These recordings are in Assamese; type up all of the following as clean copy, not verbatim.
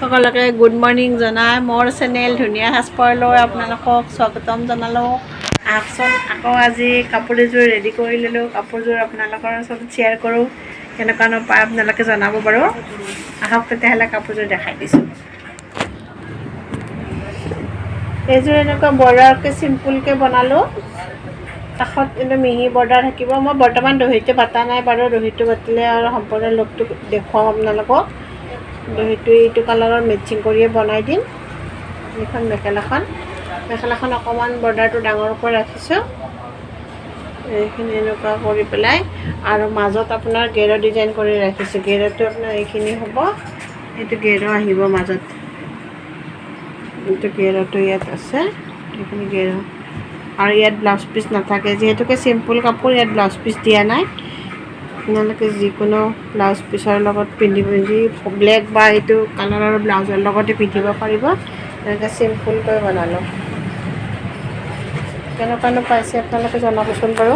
সকলোকে গুড মৰ্ণিং জনাই মোৰ চেনেল ধুনীয়া সাজপাৰলৈ আপোনালোকক স্বাগতম জনালোঁ। আহকচোন আকৌ আজি কাপোৰ এযোৰ ৰেডি কৰি ল'লোঁ। কাপোৰযোৰ আপোনালোকৰ ওচৰত শ্বেয়াৰ কৰোঁ, কেনেকুৱানো পায় আপোনালোকে জনাব বাৰু। আহক তেতিয়াহ'লে কাপোৰযোৰ দেখাই দিছোঁ। এইযোৰ এনেকুৱা বৰ্ডাৰকৈ চিম্পুলকৈ বনালোঁ। কাষত কিন্তু মিহি বৰ্ডাৰ থাকিব। মই বৰ্তমান দহিটো বাটা নাই বাৰু, দহিটো বাটিলে আৰু সম্পূৰ্ণ লুকটো দেখুৱাম আপোনালোকক। দহিটো এইটো কালাৰৰ মেচিং কৰিয়ে বনাই দিম। এইখন মেখেলাখন অকণমান বৰ্ডাৰটো ডাঙৰকৈ ৰাখিছোঁ। এইখিনি এনেকুৱা কৰি পেলাই আৰু মাজত আপোনাৰ গেৰ ডিজাইন কৰি ৰাখিছোঁ। গেৰটো আপোনাৰ এইখিনি হ'ব, এইটো গেৰ আহিব মাজত। এইটো গেৰটো ইয়াত আছে, এইখিনি গেৰ। আৰু ইয়াত ব্লাউজ পিচ নাথাকে, যিহেতুকে চিম্পুল কাপোৰ, ইয়াত ব্লাউজ পিচ দিয়া নাই। আপোনালোকে যিকোনো ব্লাউজ পিচৰ লগত পিন্ধি ব্লেক বা এইটো কালাৰৰ ব্লাউজৰ লগতে পিন্ধিব পাৰিব। এনেকৈ চিম্পুলকৈ বনালোঁ। কেনেকুৱানো পাইছে আপোনালোকে জনাবচোন বাৰু।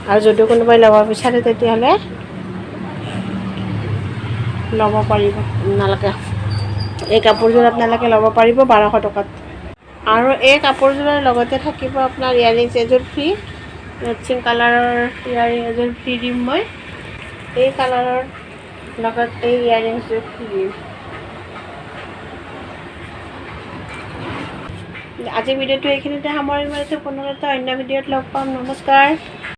আৰু যদি কোনোবাই ল'ব বিচাৰে তেতিয়াহ'লে ল'ব পাৰিব আপোনালোকে। এই কাপোৰযোৰ আপোনালোকে ল'ব পাৰিব 1200 টকাত। আৰু এই কাপোৰযোৰৰ লগতে থাকিব আপোনাৰ ইয়াৰিংছ এযোৰ ফ্ৰী। মেচিং কালাৰৰ ইয়াৰিং এযোৰ ফ্ৰী দিম মই। এই কালাৰৰ লগত এই ইয়াৰিংছযোৰ ফ্ৰী দিম। আজি ভিডিঅ'টো এইখিনিতে সামৰিম। পুনৰ এটা অন্য ভিডিঅ'ত লগ পাম। নমস্কাৰ।